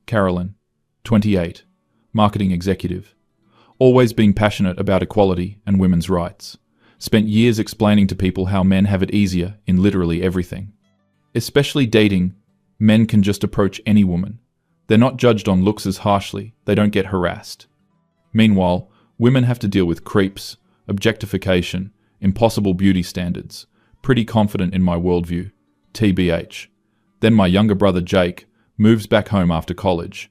Carolyn, 28, marketing executive. Always been passionate about equality and women's rights. Spent years explaining to people how men have it easier in literally everything. Especially dating, men can just approach any woman. They're not judged on looks as harshly, they don't get harassed. Meanwhile, women have to deal with creeps, objectification, impossible beauty standards. Pretty confident in my worldview. TBH. Then my younger brother Jake moves back home after college.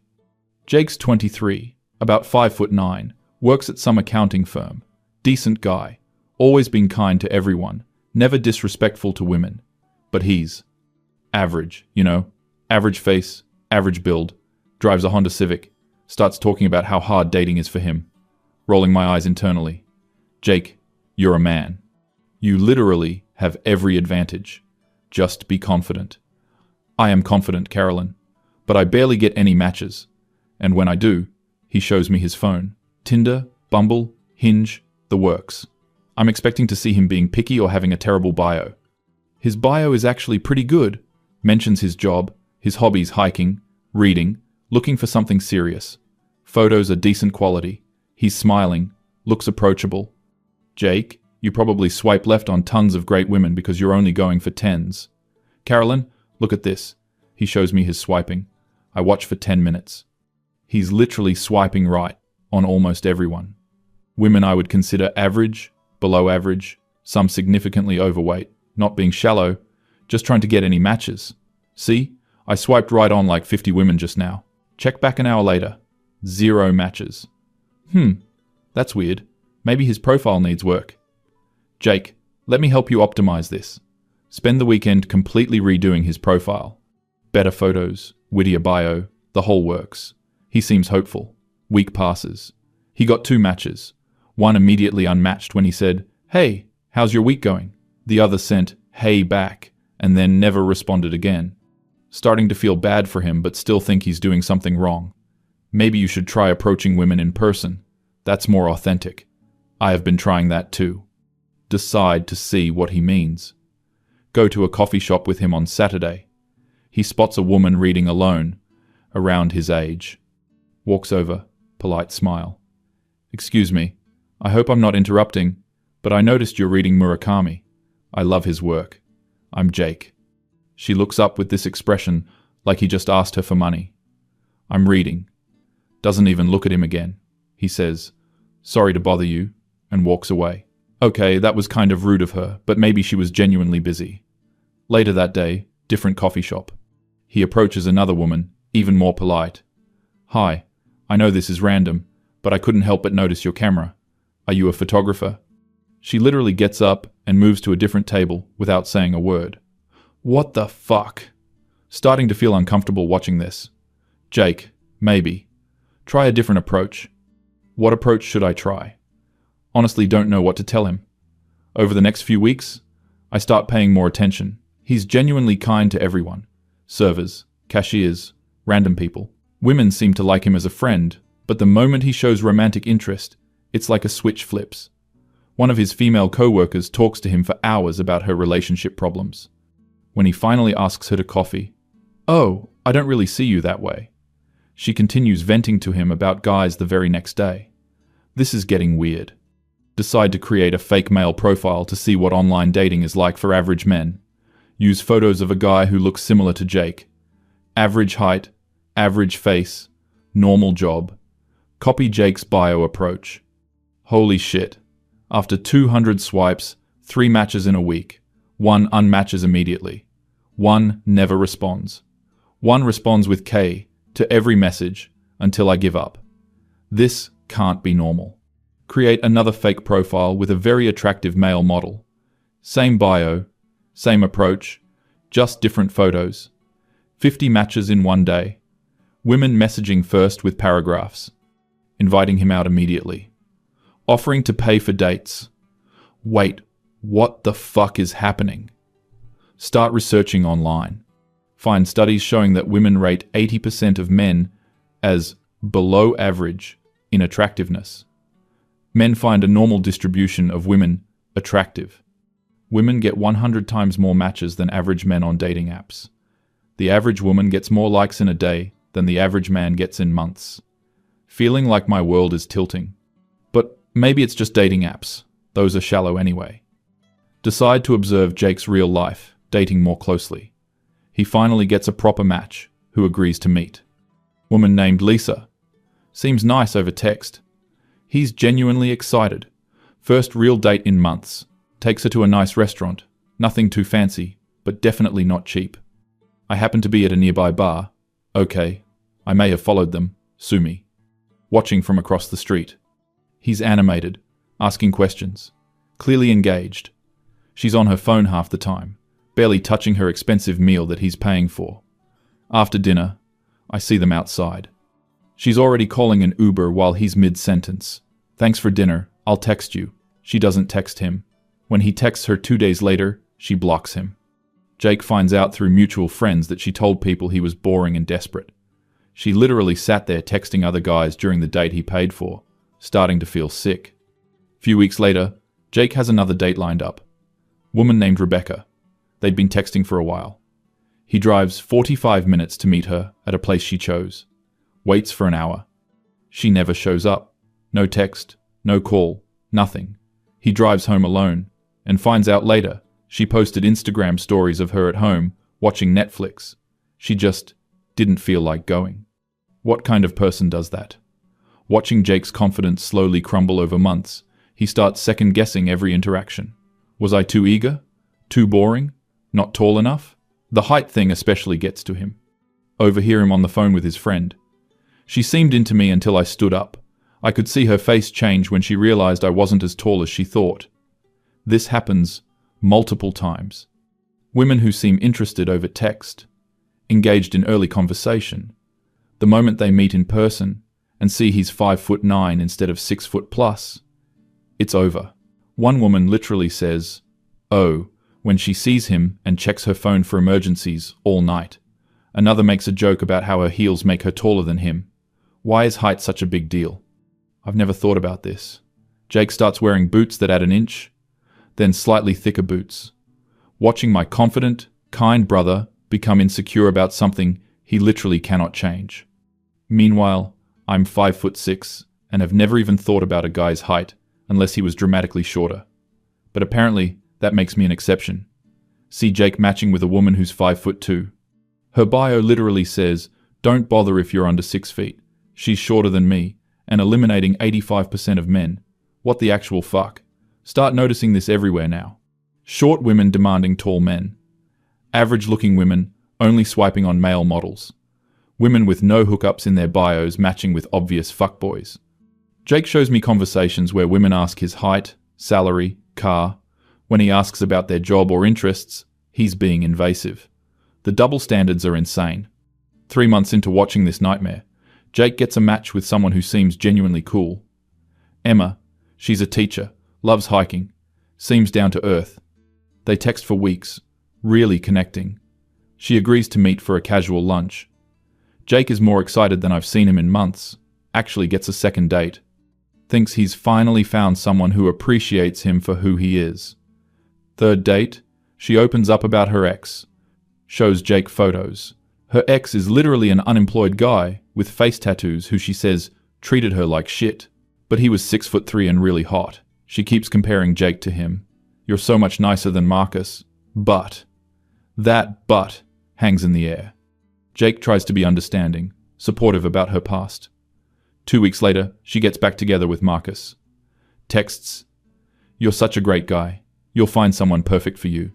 Jake's 23, about 5'9", works at some accounting firm. Decent guy. Always been kind to everyone. Never disrespectful to women. But he's average, average face, average build. Drives a Honda Civic. Starts talking about how hard dating is for him. Rolling my eyes internally. Jake, you're a man. You literally have every advantage. Just be confident. I am confident, Carolyn, but I barely get any matches. And when I do, he shows me his phone. Tinder, Bumble, Hinge, the works. I'm expecting to see him being picky or having a terrible bio. His bio is actually pretty good. Mentions his job, his hobbies hiking, reading, looking for something serious. Photos are decent quality. He's smiling, looks approachable. Jake, you probably swipe left on tons of great women because you're only going for tens. Carolyn, look at this. He shows me his swiping. I watch for 10 minutes. He's literally swiping right on almost everyone. Women I would consider average, below average, some significantly overweight, not being shallow, just trying to get any matches. See? I swiped right on like 50 women just now. Check back an hour later. 0 matches. That's weird. Maybe his profile needs work. Jake, let me help you optimize this. Spend the weekend completely redoing his profile. Better photos, wittier bio, the whole works. He seems hopeful. Week passes. He got 2 matches. One immediately unmatched when he said, "Hey, how's your week going?" The other sent, "Hey" back, and then never responded again. Starting to feel bad for him, but still think he's doing something wrong. Maybe you should try approaching women in person. That's more authentic. I have been trying that too. Decide to see what he means. Go to a coffee shop with him on Saturday. He spots a woman reading alone, around his age. Walks over, polite smile. "Excuse me, I hope I'm not interrupting, but I noticed you're reading Murakami. I love his work. I'm Jake." She looks up with this expression, like he just asked her for money. "I'm reading." Doesn't even look at him again. He says, "Sorry to bother you," and walks away. Okay, that was kind of rude of her, but maybe she was genuinely busy. Later that day, different coffee shop. He approaches another woman, even more polite. "Hi, I know this is random, but I couldn't help but notice your camera. Are you a photographer?" She literally gets up and moves to a different table without saying a word. What the fuck? Starting to feel uncomfortable watching this. Jake, maybe. Try a different approach. What approach should I try? Honestly, don't know what to tell him. Over the next few weeks, I start paying more attention. He's genuinely kind to everyone. Servers, cashiers, random people. Women seem to like him as a friend, but the moment he shows romantic interest, it's like a switch flips. One of his female co-workers talks to him for hours about her relationship problems. When he finally asks her to coffee, "Oh, I don't really see you that way." She continues venting to him about guys the very next day. This is getting weird. Decide to create a fake male profile to see what online dating is like for average men. Use photos of a guy who looks similar to Jake. Average height, average face, normal job. Copy Jake's bio approach. Holy shit. After 200 swipes, 3 matches in a week. 1 unmatches immediately. 1 never responds. 1 responds with K to every message until I give up. This can't be normal. Create another fake profile with a very attractive male model. Same bio, same approach, just different photos. 50 matches in 1 day. Women messaging first with paragraphs. Inviting him out immediately. Offering to pay for dates. Wait, what the fuck is happening? Start researching online. Find studies showing that women rate 80% of men as below average in attractiveness. Men find a normal distribution of women attractive. Women get 100 times more matches than average men on dating apps. The average woman gets more likes in a day than the average man gets in months. Feeling like my world is tilting. But maybe it's just dating apps. Those are shallow anyway. Decide to observe Jake's real life, dating more closely. He finally gets a proper match, who agrees to meet. Woman named Lisa. Seems nice over text. He's genuinely excited. First real date in months. Takes her to a nice restaurant. Nothing too fancy, but definitely not cheap. I happen to be at a nearby bar. Okay, I may have followed them. Sue me. Watching from across the street. He's animated, asking questions. Clearly engaged. She's on her phone half the time, barely touching her expensive meal that he's paying for. After dinner, I see them outside. She's already calling an Uber while he's mid-sentence. Thanks for dinner, I'll text you. She doesn't text him. When he texts her 2 days later, she blocks him. Jake finds out through mutual friends that she told people he was boring and desperate. She literally sat there texting other guys during the date he paid for, starting to feel sick. Few weeks later, Jake has another date lined up. Woman named Rebecca. They'd been texting for a while. He drives 45 minutes to meet her at a place she chose. Waits for an hour. She never shows up. No text, no call, nothing. He drives home alone and finds out later she posted Instagram stories of her at home watching Netflix. She just didn't feel like going. What kind of person does that? Watching Jake's confidence slowly crumble over months, he starts second-guessing every interaction. Was I too eager? Too boring? Not tall enough? The height thing especially gets to him. Overhear him on the phone with his friend. She seemed into me until I stood up. I could see her face change when she realized I wasn't as tall as she thought. This happens multiple times. Women who seem interested over text, engaged in early conversation. The moment they meet in person and see he's 5'9" instead of 6'+, it's over. One woman literally says, "Oh," when she sees him and checks her phone for emergencies all night. Another makes a joke about how her heels make her taller than him. Why is height such a big deal? I've never thought about this. Jake starts wearing boots that add an inch, then slightly thicker boots. Watching my confident, kind brother become insecure about something he literally cannot change. Meanwhile, I'm 5'6" and have never even thought about a guy's height unless he was dramatically shorter. But apparently, that makes me an exception. See Jake matching with a woman who's 5'2". Her bio literally says, "Don't bother if you're under 6 feet. She's shorter than me, and eliminating 85% of men. What the actual fuck?" Start noticing this everywhere now. Short women demanding tall men. Average-looking women only swiping on male models. Women with no hookups in their bios matching with obvious fuckboys. Jake shows me conversations where women ask his height, salary, car. When he asks about their job or interests, he's being invasive. The double standards are insane. 3 months into watching this nightmare, Jake gets a match with someone who seems genuinely cool. Emma, she's a teacher, loves hiking, seems down to earth. They text for weeks, really connecting. She agrees to meet for a casual lunch. Jake is more excited than I've seen him in months, actually gets a second date. Thinks he's finally found someone who appreciates him for who he is. Third date, she opens up about her ex. Shows Jake photos. Her ex is literally an unemployed guy with face tattoos who she says treated her like shit. But he was 6'3" and really hot. She keeps comparing Jake to him. "You're so much nicer than Marcus." But that "but" hangs in the air. Jake tries to be understanding, supportive about her past. 2 weeks later, she gets back together with Marcus. Texts, "You're such a great guy. You'll find someone perfect for you."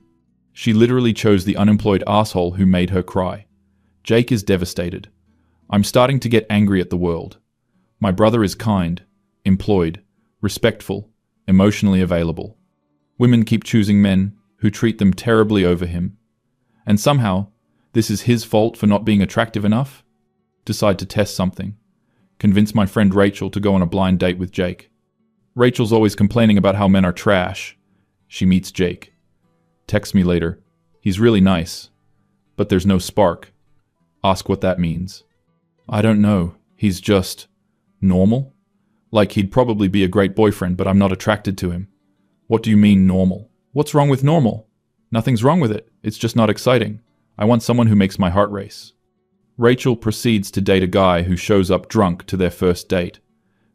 She literally chose the unemployed asshole who made her cry. Jake is devastated. I'm starting to get angry at the world. My brother is kind, employed, respectful, emotionally available. Women keep choosing men who treat them terribly over him. And somehow, this is his fault for not being attractive enough? Decide to test something. Convince my friend Rachel to go on a blind date with Jake. Rachel's always complaining about how men are trash. She meets Jake. Texts me later. He's really nice, but there's no spark. Ask what that means. I don't know. He's just normal? Like he'd probably be a great boyfriend, but I'm not attracted to him. What do you mean normal? What's wrong with normal? Nothing's wrong with it. It's just not exciting. I want someone who makes my heart race. Rachel proceeds to date a guy who shows up drunk to their first date,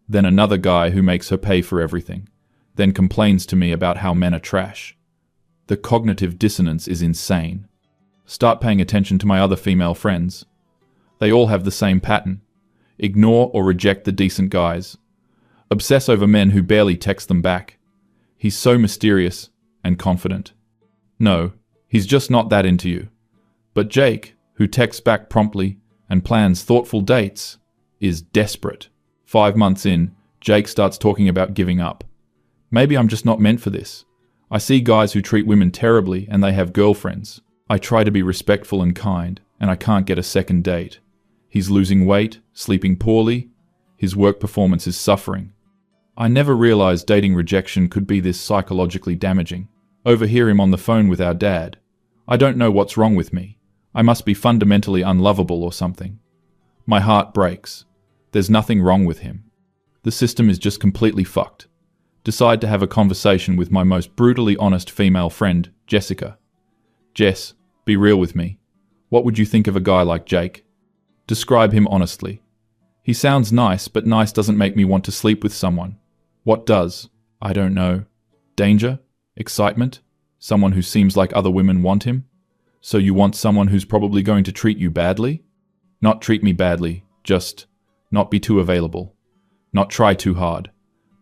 then another guy who makes her pay for everything, then complains to me about how men are trash. The cognitive dissonance is insane. Start paying attention to my other female friends. They all have the same pattern. Ignore or reject the decent guys. Obsess over men who barely text them back. He's so mysterious and confident. No, he's just not that into you. But Jake, who texts back promptly and plans thoughtful dates, is desperate. 5 months in, Jake starts talking about giving up. Maybe I'm just not meant for this. I see guys who treat women terribly and they have girlfriends. I try to be respectful and kind, and I can't get a second date. He's losing weight, sleeping poorly. His work performance is suffering. I never realized dating rejection could be this psychologically damaging. Overhear him on the phone with our dad. I don't know what's wrong with me. I must be fundamentally unlovable or something. My heart breaks. There's nothing wrong with him. The system is just completely fucked. Decide to have a conversation with my most brutally honest female friend, Jessica. Jess, be real with me. What would you think of a guy like Jake? Describe him honestly. He sounds nice, but nice doesn't make me want to sleep with someone. What does? I don't know. Danger? Excitement? Someone who seems like other women want him? So you want someone who's probably going to treat you badly? Not treat me badly, just not be too available. Not try too hard.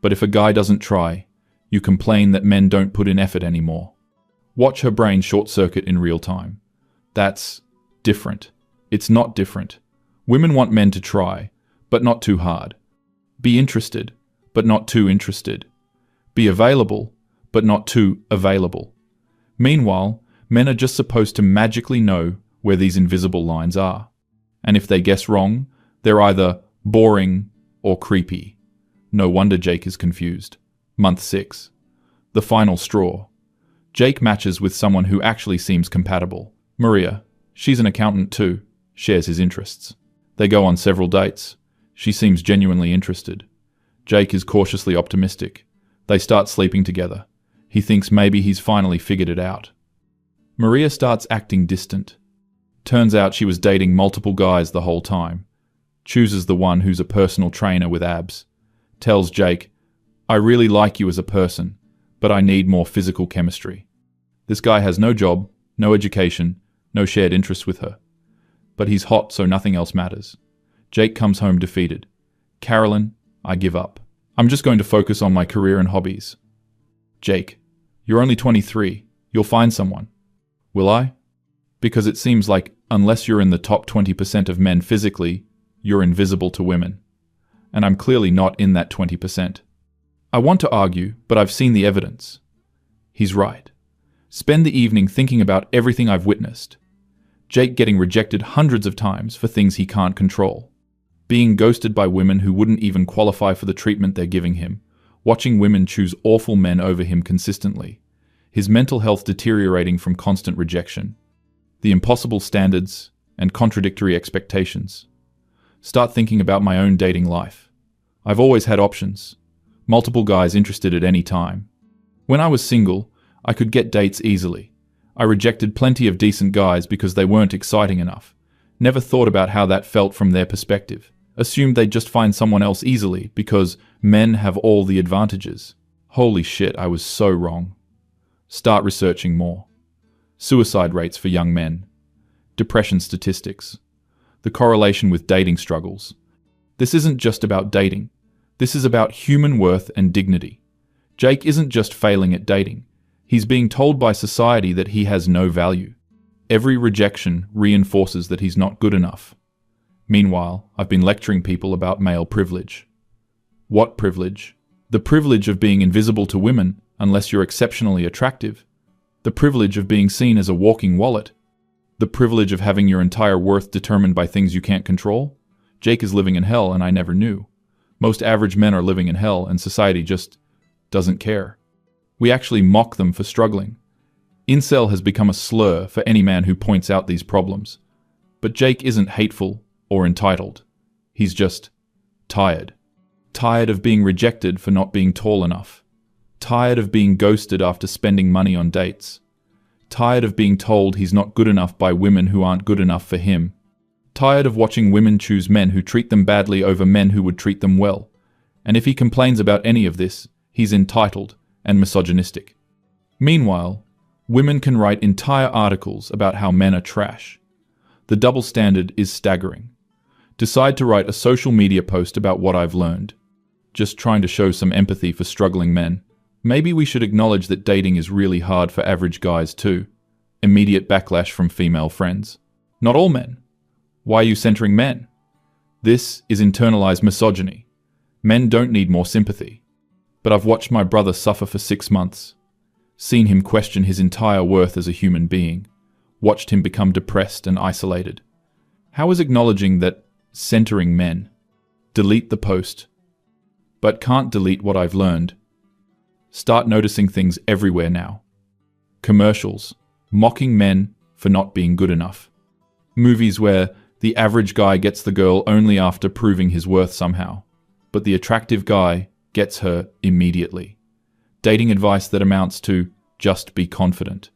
But if a guy doesn't try, you complain that men don't put in effort anymore. Watch her brain short-circuit in real time. That's different. It's not different. Women want men to try, but not too hard. Be interested, but not too interested. Be available, but not too available. Meanwhile, men are just supposed to magically know where these invisible lines are. And if they guess wrong, they're either boring or creepy. No wonder Jake is confused. Month 6. The final straw. Jake matches with someone who actually seems compatible. Maria, she's an accountant too, shares his interests. They go on several dates. She seems genuinely interested. Jake is cautiously optimistic. They start sleeping together. He thinks maybe he's finally figured it out. Maria starts acting distant. Turns out she was dating multiple guys the whole time. Chooses the one who's a personal trainer with abs. Tells Jake, I really like you as a person, but I need more physical chemistry. This guy has no job, no education, no shared interests with her. But he's hot, so nothing else matters. Jake comes home defeated. Carolyn, I give up. I'm just going to focus on my career and hobbies. Jake, you're only 23. You'll find someone. Will I? Because it seems like unless you're in the top 20% of men physically, you're invisible to women. And I'm clearly not in that 20%. I want to argue, but I've seen the evidence. He's right. Spend the evening thinking about everything I've witnessed. Jake getting rejected hundreds of times for things he can't control. Being ghosted by women who wouldn't even qualify for the treatment they're giving him. Watching women choose awful men over him consistently. His mental health deteriorating from constant rejection. The impossible standards and contradictory expectations. Start thinking about my own dating life. I've always had options. Multiple guys interested at any time. When I was single, I could get dates easily. I rejected plenty of decent guys because they weren't exciting enough. Never thought about how that felt from their perspective. Assumed they'd just find someone else easily because men have all the advantages. Holy shit, I was so wrong. Start researching more. Suicide rates for young men. Depression statistics. The correlation with dating struggles. This isn't just about dating. This is about human worth and dignity. Jake isn't just failing at dating. He's being told by society that he has no value. Every rejection reinforces that he's not good enough. Meanwhile, I've been lecturing people about male privilege. What privilege? The privilege of being invisible to women unless you're exceptionally attractive. The privilege of being seen as a walking wallet. The privilege of having your entire worth determined by things you can't control. Jake is living in hell and I never knew. Most average men are living in hell and society just doesn't care. We actually mock them for struggling. Incel has become a slur for any man who points out these problems. But Jake isn't hateful or entitled. He's just tired. Tired of being rejected for not being tall enough. Tired of being ghosted after spending money on dates. Tired of being told he's not good enough by women who aren't good enough for him. Tired of watching women choose men who treat them badly over men who would treat them well. And if he complains about any of this, he's entitled and misogynistic. Meanwhile, women can write entire articles about how men are trash. The double standard is staggering. Decide to write a social media post about what I've learned. Just trying to show some empathy for struggling men. Maybe we should acknowledge that dating is really hard for average guys too. Immediate backlash from female friends. Not all men. Why are you centering men? This is internalized misogyny. Men don't need more sympathy. But I've watched my brother suffer for 6 months. Seen him question his entire worth as a human being. Watched him become depressed and isolated. How is acknowledging that centering men? Delete the post. But can't delete what I've learned. Start noticing things everywhere now. Commercials, mocking men for not being good enough. Movies where the average guy gets the girl only after proving his worth somehow, but the attractive guy gets her immediately. Dating advice that amounts to just be confident.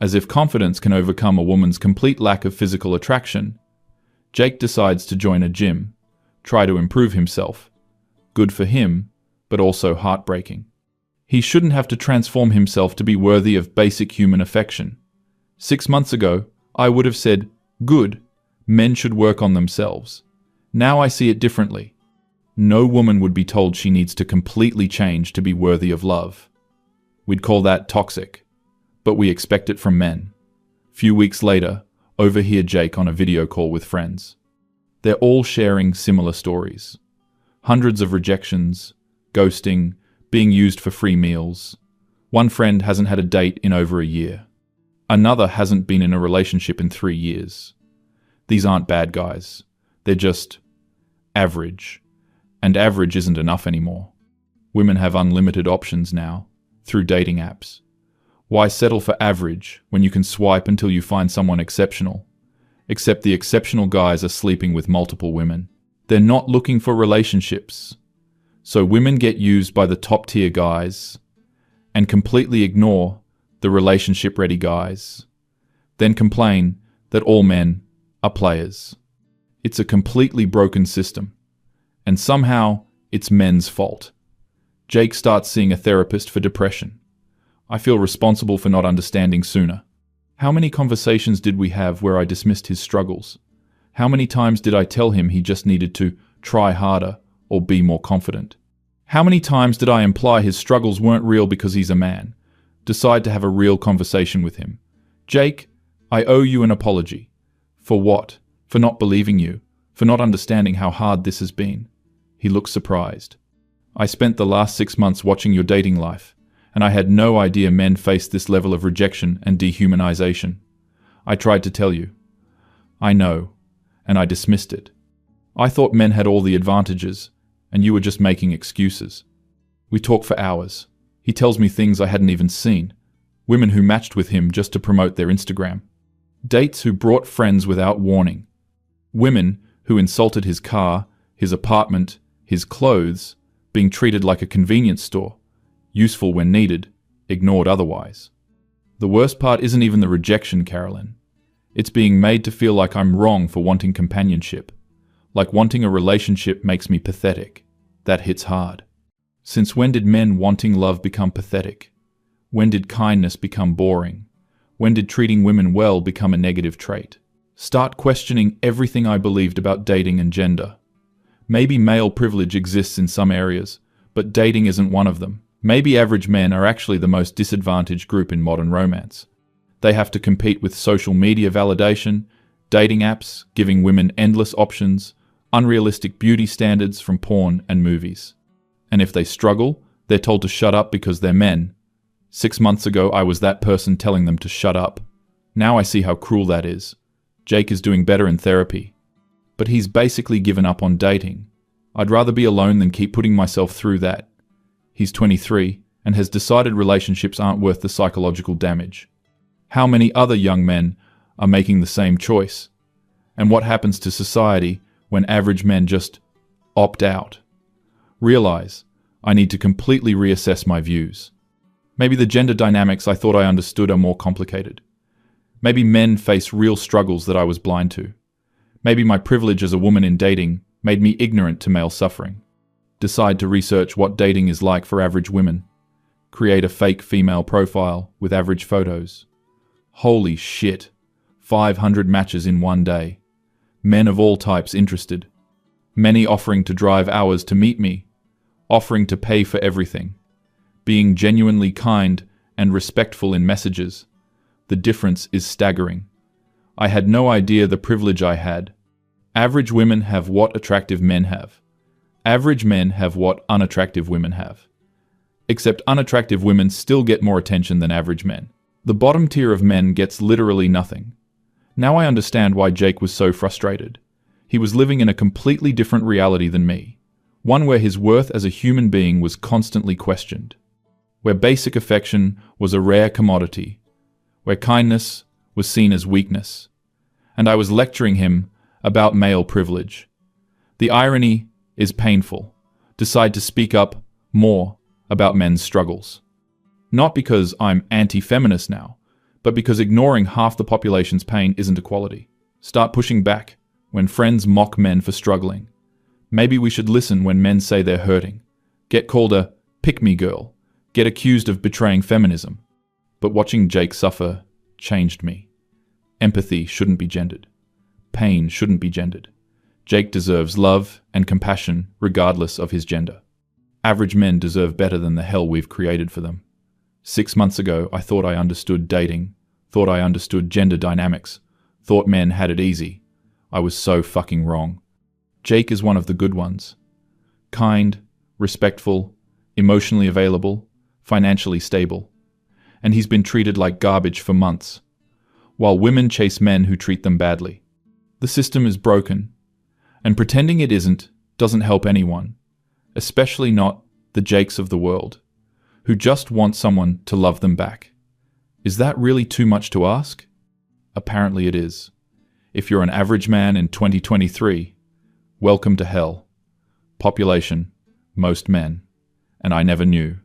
As if confidence can overcome a woman's complete lack of physical attraction, Jake decides to join a gym, try to improve himself. Good for him, but also heartbreaking. He shouldn't have to transform himself to be worthy of basic human affection. 6 months ago, I would have said, good, men should work on themselves. Now I see it differently. No woman would be told she needs to completely change to be worthy of love. We'd call that toxic, but we expect it from men. Few weeks later, overhear Jake on a video call with friends. They're all sharing similar stories. Hundreds of rejections, ghosting, being used for free meals. One friend hasn't had a date in over a year. Another hasn't been in a relationship in 3 years. These aren't bad guys. They're just average. And average isn't enough anymore. Women have unlimited options now, through dating apps. Why settle for average when you can swipe until you find someone exceptional? Except the exceptional guys are sleeping with multiple women. They're not looking for relationships. So women get used by the top-tier guys and completely ignore the relationship-ready guys. Then complain that all men are players. It's a completely broken system. And somehow, it's men's fault. Jake starts seeing a therapist for depression. I feel responsible for not understanding sooner. How many conversations did we have where I dismissed his struggles? How many times did I tell him he just needed to try harder or be more confident? How many times did I imply his struggles weren't real because he's a man? Decide to have a real conversation with him. Jake, I owe you an apology. For what? For not believing you. For not understanding how hard this has been. He looks surprised. I spent the last 6 months watching your dating life, and I had no idea men faced this level of rejection and dehumanization. I tried to tell you. I know, and I dismissed it. I thought men had all the advantages, and you were just making excuses. We talk for hours. He tells me things I hadn't even seen. Women who matched with him just to promote their Instagram. Dates who brought friends without warning. Women who insulted his car, his apartment, his clothes, being treated like a convenience store, useful when needed, ignored otherwise. The worst part isn't even the rejection, Carolyn. It's being made to feel like I'm wrong for wanting companionship. Like wanting a relationship makes me pathetic. That hits hard. Since when did men wanting love become pathetic? When did kindness become boring? When did treating women well become a negative trait? Start questioning everything I believed about dating and gender. Maybe male privilege exists in some areas, but dating isn't one of them. Maybe average men are actually the most disadvantaged group in modern romance. They have to compete with social media validation, dating apps giving women endless options, unrealistic beauty standards from porn and movies. And if they struggle, they're told to shut up because they're men. 6 months ago, I was that person telling them to shut up. Now I see how cruel that is. Jake is doing better in therapy. But he's basically given up on dating. I'd rather be alone than keep putting myself through that. He's 23 and has decided relationships aren't worth the psychological damage. How many other young men are making the same choice? And what happens to society when average men just opt out? Realize I need to completely reassess my views. Maybe the gender dynamics I thought I understood are more complicated. Maybe men face real struggles that I was blind to. Maybe my privilege as a woman in dating made me ignorant to male suffering. Decide to research what dating is like for average women. Create a fake female profile with average photos. Holy shit. 500 matches in one day. Men of all types interested. Many offering to drive hours to meet me. Offering to pay for everything. Being genuinely kind and respectful in messages. The difference is staggering. I had no idea the privilege I had. Average women have what attractive men have. Average men have what unattractive women have. Except unattractive women still get more attention than average men. The bottom tier of men gets literally nothing. Now I understand why Jake was so frustrated. He was living in a completely different reality than me. One where his worth as a human being was constantly questioned. Where basic affection was a rare commodity. Where kindness was seen as weakness. And I was lecturing him about male privilege. The irony is painful. Decide to speak up more about men's struggles. Not because I'm anti-feminist now, but because ignoring half the population's pain isn't equality. Start pushing back when friends mock men for struggling. Maybe we should listen when men say they're hurting. Get called a pick-me girl. Get accused of betraying feminism. But watching Jake suffer changed me. Empathy shouldn't be gendered. Pain shouldn't be gendered. Jake deserves love and compassion regardless of his gender. Average men deserve better than the hell we've created for them. 6 months ago, I thought I understood dating, thought I understood gender dynamics, thought men had it easy. I was so fucking wrong. Jake is one of the good ones. Kind, respectful, emotionally available, financially stable. And he's been treated like garbage for months, while women chase men who treat them badly. The system is broken, and pretending it isn't doesn't help anyone, especially not the Jakes of the world, who just want someone to love them back. Is that really too much to ask? Apparently it is. If you're an average man in 2023, welcome to hell. Population, most men, and I never knew.